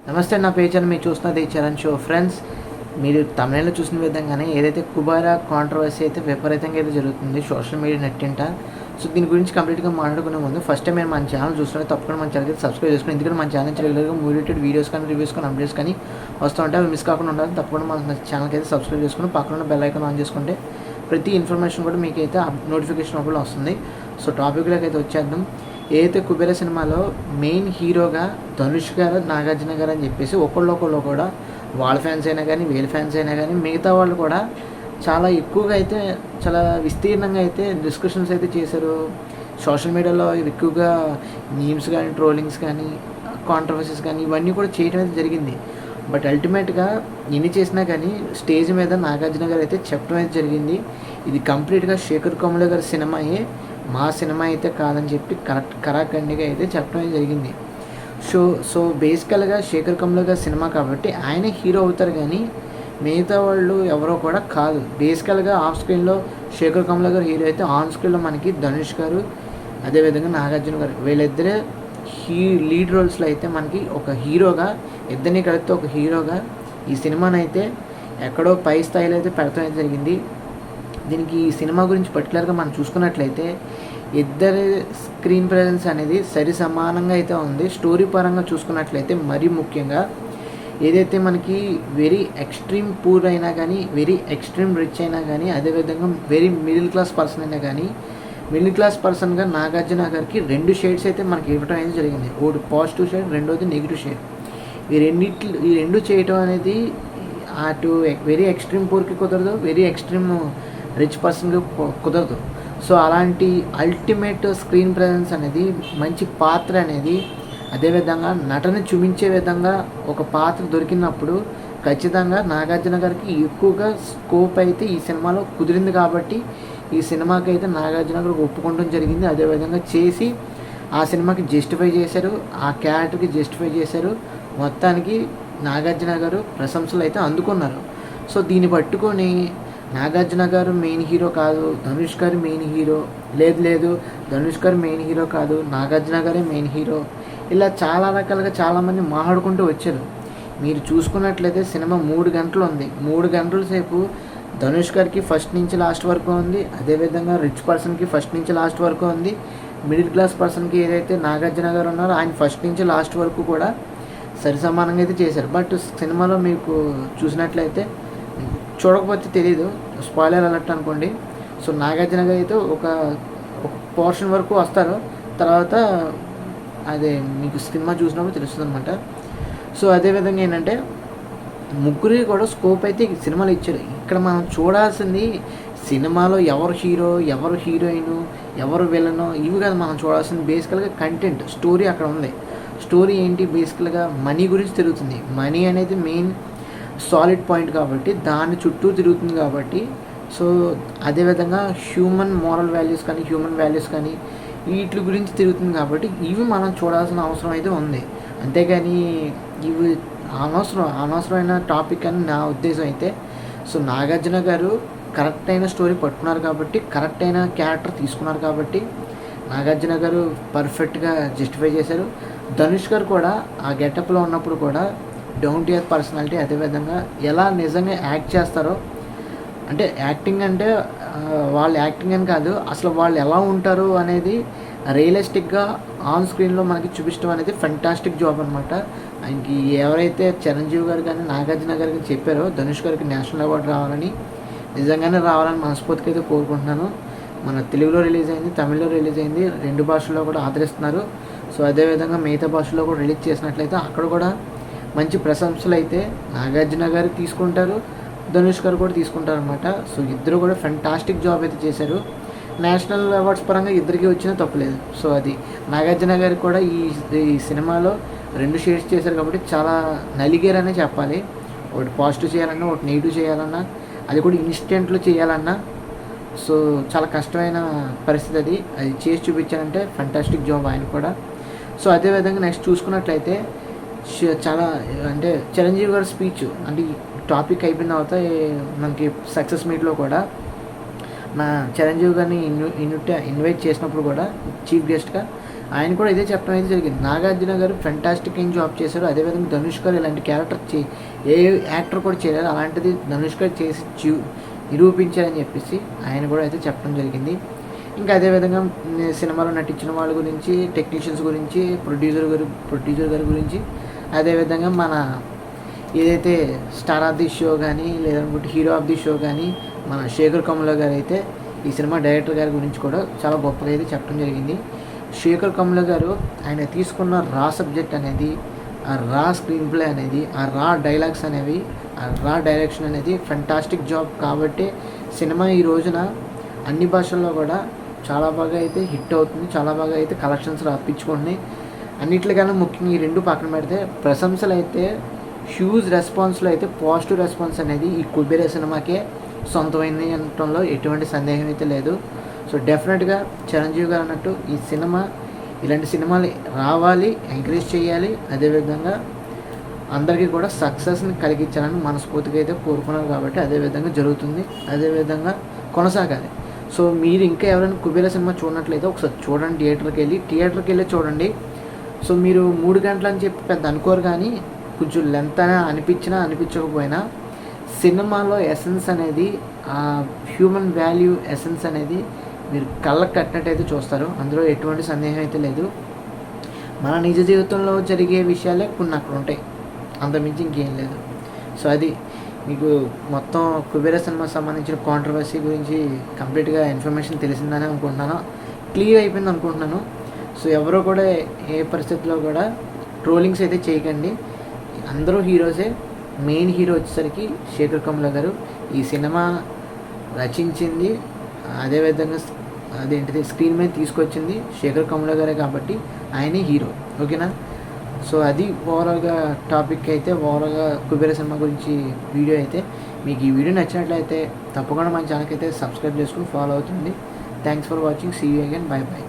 నమస్తే, నా పేరు చరణ్. మీరు చూస్తున్నది చరణ్ షో. ఫ్రెండ్స్, మీరు తమిళలో చూసిన విధంగానే ఏదైతే కుబారా కాంట్రవర్సీ అయితే విపరీతంగా అయితే జరుగుతుంది సోషల్ మీడియా నెట్టింట. సో దీని గురించి కంప్లీట్గా మాట్లాడుకునే ముందు ఫస్ట్ టైం మీరు మన ఛానల్ చూస్తున్నారు తప్పకుండా మన ఛానల్ సబ్స్క్రైబ్ చేసుకుని, ఎందుకంటే మన ఛానల్ రెగ్యులర్గా రిలేటెడ్ వీడియోస్ కానీ రివ్యూస్ కానీ అప్డేట్స్ కానీ వస్తూ ఉంటాయి. అవి మిస్ కాకుండా ఉండాలి. తప్పకుండా మన ఛానల్కి అయితే సబ్స్క్రైబ్ చేసుకుని పక్కన ఉన్న బెల్ ఐకాన్ ఆన్ చేసుకుంటే ప్రతి ఇన్ఫర్మేషన్ కూడా మీకు అయితే నోటిఫికేషన్ కూడా వస్తుంది. సో టాపిక్లోకి అయితే వచ్చేద్దాం. ఏదైతే కుబేర సినిమాలో మెయిన్ హీరోగా ధనుష్ గారు, నాగార్జున గారు అని చెప్పేసి ఒకళ్ళు కూడా వాళ్ళ ఫ్యాన్స్ అయినా కానీ వీళ్ళ ఫ్యాన్స్ అయినా కానీ మిగతా వాళ్ళు కూడా చాలా ఎక్కువగా అయితే చాలా విస్తీర్ణంగా అయితే డిస్కషన్స్ అయితే చేశారు. సోషల్ మీడియాలో ఎక్కువగా మీమ్స్ కానీ ట్రోలింగ్స్ కానీ కాంట్రవర్సీస్ కానీ ఇవన్నీ కూడా చేయడం అయితే జరిగింది. బట్ అల్టిమేట్గా ఎన్ని చేసినా కానీ స్టేజ్ మీద నాగార్జున గారు అయితే చెప్పడం అయితే జరిగింది, ఇది కంప్లీట్గా శేఖర్ కమ్ముల గారి సినిమాయే, మా సినిమా అయితే కాదని చెప్పి కరాఖండిగా అయితే చెప్పడం జరిగింది. సో బేసికల్గా శేఖర్ కమ్ముల గారి సినిమా కాబట్టి ఆయన హీరో అవుతారు, కానీ మిగతా వాళ్ళు ఎవరో కూడా కాదు. బేసికల్గా ఆఫ్ స్క్రీన్లో శేఖర్ కమ్ముల గారు హీరో అయితే ఆన్ స్క్రీన్లో మనకి ధనుష్ గారు, అదేవిధంగా నాగార్జున గారు, వీళ్ళిద్దరే లీడ్ రోల్స్లో అయితే మనకి ఒక హీరోగా, ఇద్దరిని కలిపితే ఒక హీరోగా ఈ సినిమాని అయితే ఎక్కడో పై స్థాయిలో అయితే పెడతాం జరిగింది. దీనికి ఈ సినిమా గురించి పర్టికులర్గా మనం చూసుకున్నట్లయితే ఇద్దరి స్క్రీన్ ప్రెజెన్స్ అనేది సరి సమానంగా అయితే ఉంది. స్టోరీ పరంగా చూసుకున్నట్లయితే మరీ ముఖ్యంగా ఏదైతే మనకి వెరీ ఎక్స్ట్రీమ్ పూర్ అయినా కానీ, వెరీ ఎక్స్ట్రీమ్ రిచ్ అయినా కానీ, అదేవిధంగా వెరీ మిడిల్ క్లాస్ పర్సన్ అయినా కానీ, మిడిల్ క్లాస్ పర్సన్గా నాగార్జున గారికి 2 షేడ్స్ అయితే మనకి ఇవ్వడం అనేది జరిగింది. ఒకటి పాజిటివ్ షేడ్, రెండోది నెగిటివ్ షేడ్. ఈ రెండు చేయటం అనేది అటు వెరీ ఎక్స్ట్రీమ్ పూర్కి కుదరదు, వెరీ ఎక్స్ట్రీమ్ రిచ్ పర్సన్కి కుదరదు. సో అలాంటి అల్టిమేట్ స్క్రీన్ ప్రెజెన్స్ అనేది, మంచి పాత్ర అనేది, అదేవిధంగా నటన చూపించే విధంగా ఒక పాత్ర దొరికినప్పుడు ఖచ్చితంగా నాగార్జున గారికి ఎక్కువగా స్కోప్ అయితే ఈ సినిమాలో కుదిరింది. కాబట్టి ఈ సినిమాకి అయితే నాగార్జున గారికి ఒప్పుకోవడం జరిగింది. అదేవిధంగా చేసి ఆ సినిమాకి జస్టిఫై చేశారు, ఆ క్యారెక్టర్కి జస్టిఫై చేశారు. మొత్తానికి నాగార్జున గారు ప్రశంసలు అయితే అందుకున్నారు. సో దీన్ని పట్టుకొని నాగార్జున గారు మెయిన్ హీరో కాదు, ధనుష్ గారు మెయిన్ హీరో, లేదు ధనుష్ గారు మెయిన్ హీరో కాదు, నాగార్జున గారే మెయిన్ హీరో, ఇలా చాలా రకాలుగా చాలామంది మాట్లాడుకుంటూ వచ్చారు. మీరు చూసుకున్నట్లయితే సినిమా 3 గంటలు ఉంది. 3 గంటల సేపు ధనుష్ గారికి ఫస్ట్ నుంచి లాస్ట్ వరకు ఉంది, అదేవిధంగా రిచ్ పర్సన్కి ఫస్ట్ నుంచి లాస్ట్ వరకు ఉంది, మిడిల్ క్లాస్ పర్సన్కి ఏదైతే నాగార్జున గారు ఉన్నారో ఆయన ఫస్ట్ నుంచి లాస్ట్ వరకు కూడా సరి సమానంగా అయితే చేశారు. బట్ సినిమాలో మీకు చూసినట్లయితే, చూడకపోతే తెలీదు, స్పాయిలర్ అలర్ట్ అనుకోండి. సో నాగార్జున గారు అయితే ఒక పోర్షన్ వరకు వస్తారు, తర్వాత అదే మీకు సినిమా చూసినప్పుడు తెలుస్తుంది అనమాట. సో అదేవిధంగా ఏంటంటే ముగ్గురి కూడా స్కోప్ అయితే ఈ సినిమాలో ఇచ్చారు. ఇక్కడ మనం చూడాల్సింది సినిమాలో ఎవరు హీరో, ఎవరు హీరోయిన్, ఎవరు విలనో ఇవి కాదు మనం చూడాల్సింది. బేసికల్గా కంటెంట్, స్టోరీ అక్కడ ఉంది. స్టోరీ ఏంటి, బేసికల్గా మనీ గురించి తిరుగుతుంది. మనీ అనేది మెయిన్ సాలిడ్ పాయింట్ కాబట్టి దాని చుట్టూ తిరుగుతుంది. కాబట్టి సో అదేవిధంగా హ్యూమన్ మోరల్ వాల్యూస్ కానీ, హ్యూమన్ వాల్యూస్ కానీ వీటి గురించి తిరుగుతుంది. కాబట్టి ఇవి మనం చూడాల్సిన అవసరం అయితే ఉంది. అంతేగాని ఇవి అనవసరమైన టాపిక్ అని నా ఉద్దేశం అయితే. సో నాగార్జున గారు కరెక్ట్ అయిన స్టోరీ పట్టుకున్నారు కాబట్టి, కరెక్ట్ అయిన క్యారెక్టర్ తీసుకున్నారు కాబట్టి నాగార్జున గారు పర్ఫెక్ట్గా జస్టిఫై చేశారు. ధనుష్ గారు కూడా ఆ గెటప్లో ఉన్నప్పుడు కూడా డౌన్ టు ఎర్త్ పర్సనాలిటీ, అదేవిధంగా ఎలా నిజంగా యాక్ట్ చేస్తారో, అంటే యాక్టింగ్ అంటే వాళ్ళు యాక్టింగ్ అని కాదు, అసలు వాళ్ళు ఎలా ఉంటారు అనేది రియలిస్టిక్గా ఆన్ స్క్రీన్లో మనకి చూపించడం అనేది ఫెంటాస్టిక్ జాబ్ అనమాట. ఆయనకి ఎవరైతే చిరంజీవి గారు కానీ నాగార్జున గారికి చెప్పారో ధనుష్ గారికి నేషనల్ అవార్డు రావాలని, నిజంగానే రావాలని మనస్ఫూర్తిగా అయితే కోరుకుంటున్నాను. మన తెలుగులో రిలీజ్ అయింది, తమిళ్లో రిలీజ్ అయింది, 2 భాషల్లో కూడా ఆదరిస్తున్నారు. సో అదేవిధంగా మిగతా భాషల్లో కూడా రిలీజ్ చేసినట్లయితే అక్కడ కూడా మంచి ప్రశంసలు అయితే నాగార్జున గారు తీసుకుంటారు, ధనుష్ గారు కూడా తీసుకుంటారు అనమాట. సో ఇద్దరు కూడా ఫెంటాస్టిక్ జాబ్ అయితే చేశారు. నేషనల్ అవార్డ్స్ పరంగా ఇద్దరికి వచ్చినా తప్పలేదు. సో అది నాగార్జున గారికి కూడా ఈ సినిమాలో 2 షేడ్స్ చేశారు కాబట్టి చాలా నలిగేరనే చెప్పాలి. ఒకటి పాజిటివ్ చేయాలన్నా, ఒకటి నెగిటివ్ చేయాలన్నా, అది కూడా ఇన్స్టెంట్లో చేయాలన్నా సో చాలా కష్టమైన పరిస్థితి. అది చేసి చూపించాలంటే ఫెంటాస్టిక్ జాబ్ ఆయన కూడా. సో అదేవిధంగా నెక్స్ట్ చూసుకున్నట్లయితే చాలా అంటే చిరంజీవి గారి స్పీచ్, అంటే ఈ టాపిక్ అయిపోయిన తర్వాత మనకి సక్సెస్ మీట్లో కూడా నా చిరంజీవి గారిని ఇన్వైట్ చేసినప్పుడు కూడా చీఫ్ గెస్ట్గా ఆయన కూడా ఇదే చెప్పడం అయితే జరిగింది. నాగార్జున గారు ఫెంటాస్టిక్ ఏం జాబ్ చేశారు, అదేవిధంగా ధనుష్ గారు ఇలాంటి క్యారెక్టర్ ఏ యాక్టర్ కూడా చేయలేదు, అలాంటిది ధనుష్ గారు చేసి నిరూపించారని చెప్పేసి ఆయన కూడా అయితే చెప్పడం జరిగింది. ఇంకా అదేవిధంగా సినిమాలో నటించిన వాళ్ళ గురించి, టెక్నీషియన్స్ గురించి, ప్రొడ్యూసర్ గారి గురించి, అదేవిధంగా మన ఏదైతే స్టార్ ఆఫ్ ది షో కానీ లేదనుకుంటే హీరో ఆఫ్ ది షో కానీ మన శేఖర్ కమ్ముల గారు అయితే ఈ సినిమా డైరెక్టర్ గారి గురించి కూడా చాలా గొప్పగా అయితే చెప్పడం జరిగింది. శేఖర్ కమ్ముల గారు ఆయన తీసుకున్న రా సబ్జెక్ట్ అనేది, ఆ రా స్క్రీన్ ప్లే అనేది, ఆ రా డైలాగ్స్ అనేవి, ఆ రా డైరెక్షన్ అనేది ఫెంటాస్టిక్ జాబ్ కాబట్టి సినిమా ఈ రోజున అన్ని భాషల్లో కూడా చాలా బాగా అయితే హిట్ అవుతుంది, చాలా బాగా అయితే కలెక్షన్స్ రప్పించుకుంటున్నాయి. అన్నిట్లకన్నా ముఖ్యంగా ఈ రెండు పక్కన పెడితే ప్రశంసలు అయితే హ్యూజ్ రెస్పాన్స్లో అయితే పాజిటివ్ రెస్పాన్స్ అనేది ఈ కుబేరా సినిమాకే సొంతమైంది అనటంలో ఎటువంటి సందేహం అయితే లేదు. సో డెఫినెట్గా చిరంజీవి గారు అన్నట్టు ఈ సినిమా ఇలాంటి సినిమాలు రావాలి, ఎంకరేజ్ చేయాలి, అదేవిధంగా అందరికీ కూడా సక్సెస్ని కలిగించాలని మనస్ఫూర్తిగా అయితే కోరుకున్నారు కాబట్టి అదేవిధంగా జరుగుతుంది, అదేవిధంగా కొనసాగాలి. సో మీరు ఇంకా ఎవరైనా కుబేరా సినిమా చూడనట్లయితే ఒకసారి చూడండి, థియేటర్కి వెళ్ళి చూడండి. సో మీరు 3 గంటలు అని చెప్పి పెద్ద అనుకోరు, కానీ కొంచెం లెంత్ అయినా అనిపించకపోయినా సినిమాలో ఎసెన్స్ అనేది, ఆ హ్యూమన్ వాల్యూ ఎసెన్స్ అనేది మీరు కళ్ళకు కట్టినట్టయితే చూస్తారు, అందులో ఎటువంటి సందేహం అయితే లేదు. మన నిజ జీవితంలో జరిగే విషయాలే కొన్ని అక్కడ ఉంటాయి, అంతమించి ఇంకేం లేదు. సో అది మీకు మొత్తం కుబేరా సినిమా సంబంధించిన కాంట్రవర్సీ గురించి కంప్లీట్గా ఇన్ఫర్మేషన్ తెలిసిందని అనుకుంటున్నాను, క్లియర్ అయిపోయింది అనుకుంటున్నాను. సో ఎవరో కూడా ఏ పరిస్థితిలో కూడా ట్రోలింగ్స్ అయితే చేయకండి, అందరూ హీరోసే. మెయిన్ హీరో వచ్చేసరికి శేఖర్ కమ్ముల గారు ఈ సినిమా రచించింది, అదేవిధంగా స్క్రీన్ మీద తీసుకొచ్చింది శేఖర్ కమ్ముల గారే కాబట్టి ఆయనే హీరో, ఓకేనా. సో అది ఓవరాల్గా టాపిక్ అయితే, ఓవరాల్గా కుబేరా సినిమా గురించి వీడియో అయితే. మీకు ఈ వీడియో నచ్చినట్లయితే తప్పకుండా మన ఛానల్కి అయితే సబ్స్క్రైబ్ చేసుకుని ఫాలో అవుతుంది. Thanks for watching, see you again, bye by.